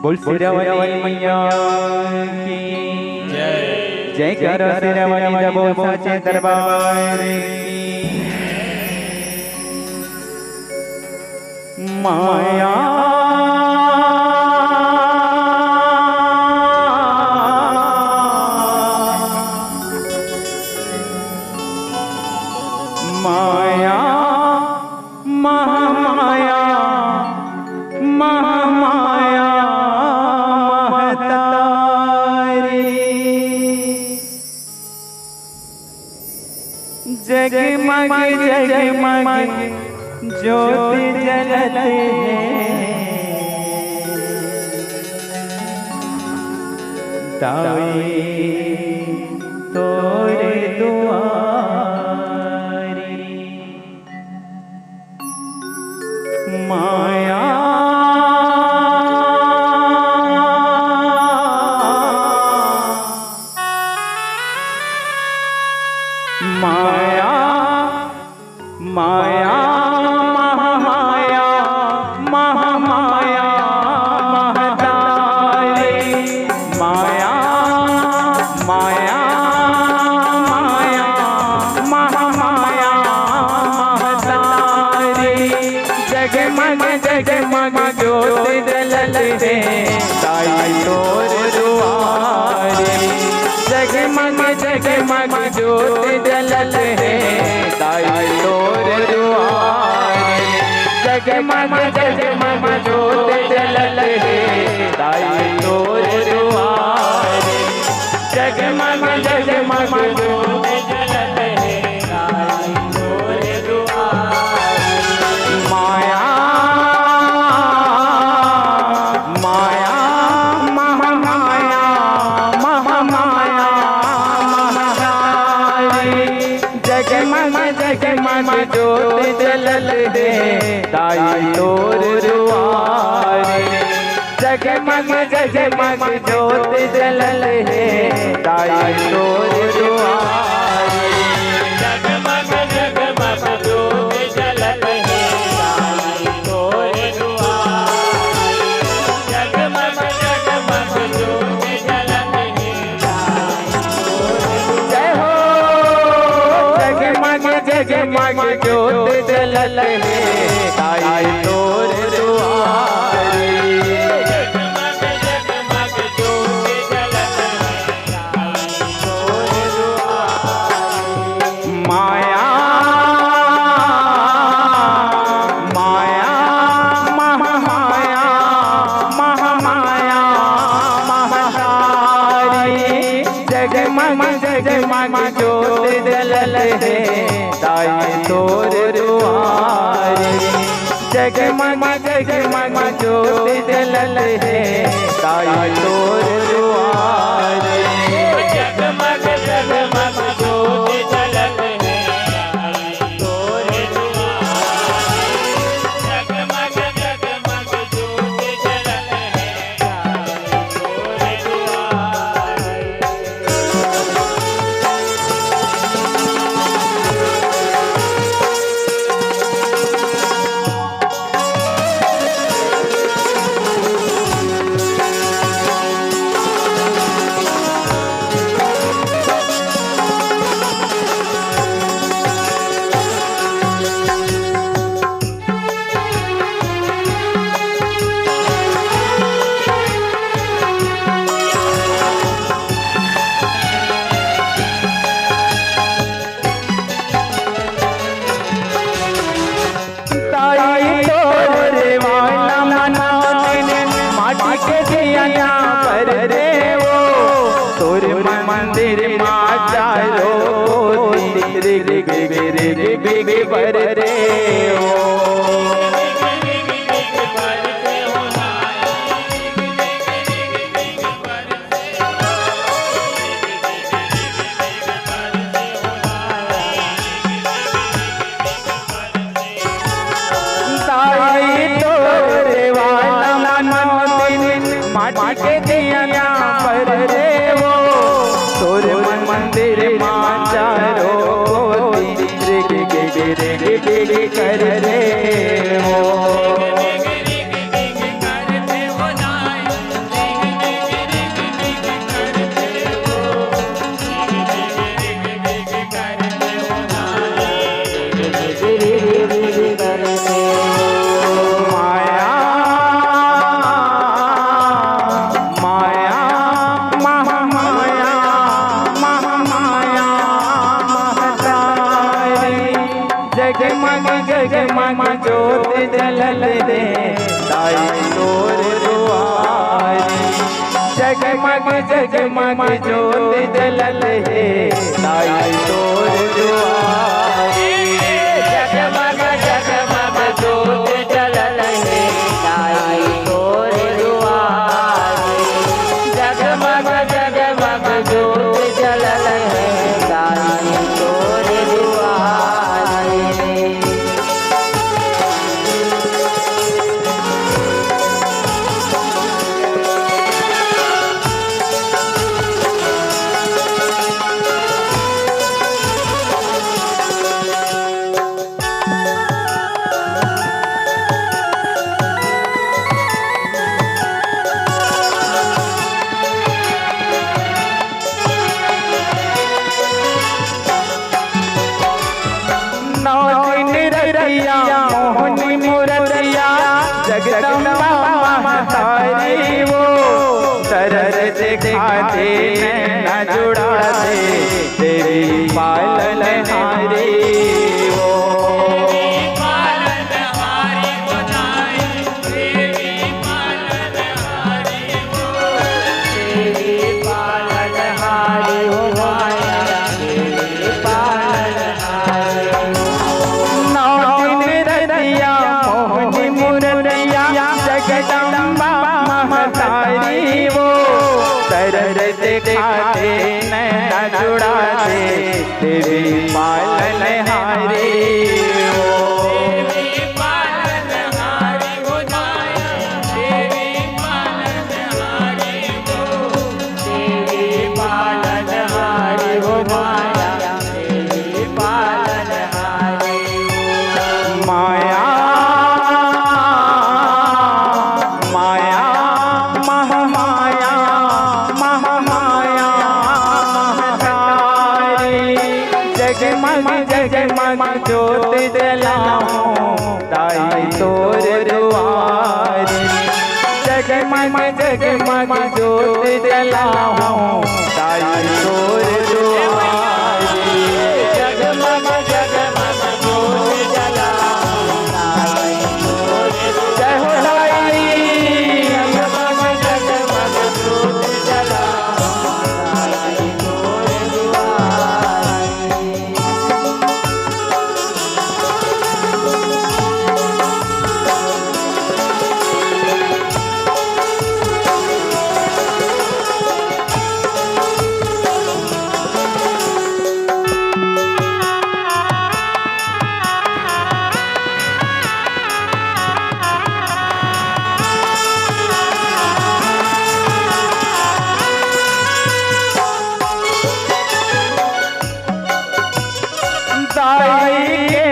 बोल सिरावाली मैया की जय। जय करो सिरावाली जब साचे दरबार की माया माया महामाया महामाया महतारी जगमग जगमग ज्योति जलते ताई तोरे दुआरी माया माया माया महामाया महामाया महतारी माया माया माया महामाया महतारी जगमग जगमग ज्योति जलते ताई तोर दुआरी जगमग जगमग ज्योति जलते ताई तोर दुआरी जगमग जगमग ज्योति जलते ताई तोर दुआरी जगमग जगमग ज्योति जलते ताई तोर दुआरी माया माया महामाया महामाया महतारी जगमग जगमग ज्योति जलते ताई तोर दुआरी जगमग जगमग ज्योति जलते ताई तोर दुआरी जगमग जगमग ज्योति जलते ताई तोर दुआरी जगमग जगमग ज्योति जलते ताई जय हो जगमग जगमग ज्योति जलते ताई तोर दुआरी जगमग जगमग ज्योति जलते ताई तोर दुआरी माया माया महामाया महामाया महतारी जगमग जगमग ज्योति जलते ताई तोर दुआरी जगमग जगमग ज्योति जलते ताई तोर दुआरी जगमग जगमग ज्योति जलते ताई तोर दुआरी जगमग जगमग ज्योति जलते ताई तोर दुआरी दाई तोर दुआरी। जगमग जगमग ज्योत जलल है दाई तोर दुआरी। जगमग जगमग ज्योत जलल है दाई तोर दुआरी। जगमग जगमग ज्योत जलल है दाई तोर दुआरी। नौ दिन रतिया मोहनी मूरतिया जगदम्बा महतारी वो। तरस दिखाते न जुड़ा दे तेरी पालनहारी वो। जगदम्बा महतारी वो। तरस दिखाते न जुड़ा दे तेरी पालनहारी वो। माया माया महामाया महामाया महतारी। जगमग जगमग ज्योत जलाऊं दाई तोर दुआरी। जगमग जगमग ज्योत जलाऊं दाई तोर दुआरी। जगमग जगमग ज्योत जलाऊं दाई तोर दुआरी। जय हो दाई। जगमग जगमग ज्योत जलाऊं दाई तोर दुआरी। दाई के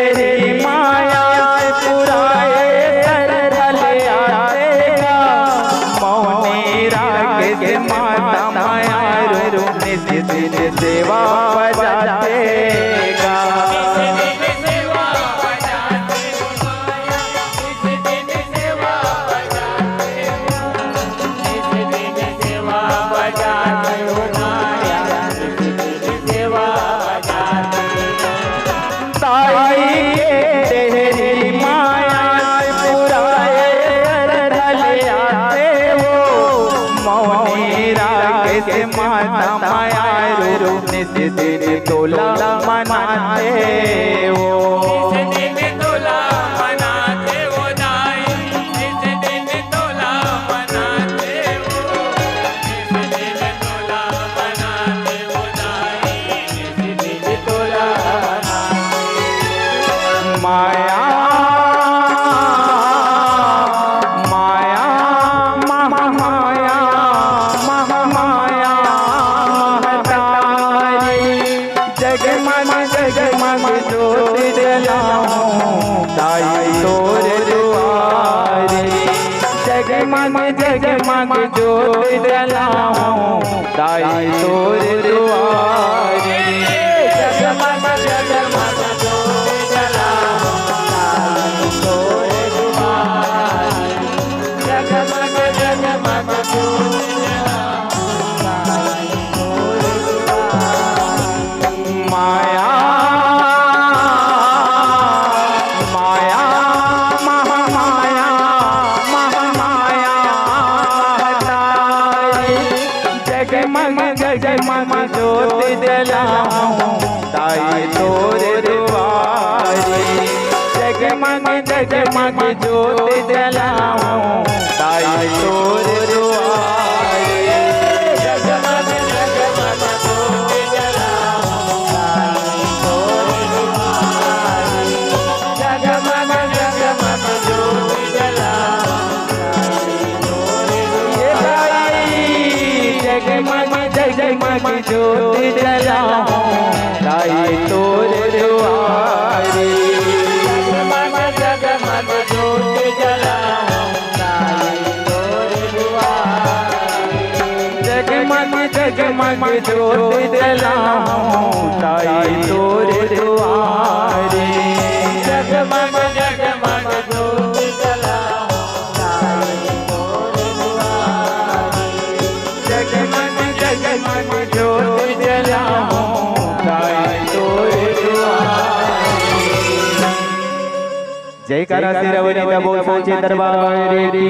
तेरी माया पुराए तरल आएगा। मौनी राग से माता माया रू निज दिन सेवा बजातेगा। दाई के तेरी माया पुराए तरल आते हो। मौनी राग से माता माया रू निज दिन तोला मनाते हो। माया माया महामाया महामाया महतारी। जगमग जगमग ज्योत जलाऊं दाई तोर दुआरी। जगमग जगमग ज्योत जलाऊं दाई तोर दुआरी। जगमग जगमग ज्योत जलाऊं दाई तोर दुआरी। जगमग जगमग ज्योत जलाऊं दाई तोर दुआरी। माया माया महामाया जगमग ज्योत जलाऊं ताई तोरे द्वारे जगमग जगमग ज्योत जलाऊं ताई तोरे द्वारे जगमग जगमग ज्योत जलाऊं ताई तोरे द्वारे जगमग जगमग ज्योत जलाऊं ताई तोरे द्वारे जगमग जगमग ज्योत जलाऊं ताई तोरे द्वारे जगमग जगमग ज्योत जलाऊं ताई तोरे द्वारे जगमग जगमग ज्योत जलाऊं ताई तोरे द्वारे जगमग जगमग ज्योत जलाऊं ताई तोरे द्वारे जगमग जगमग ज्योत जलाऊं ताई तोरे द्वारे जय करा सिरवनी बोल साचे दरबार की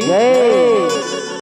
जय।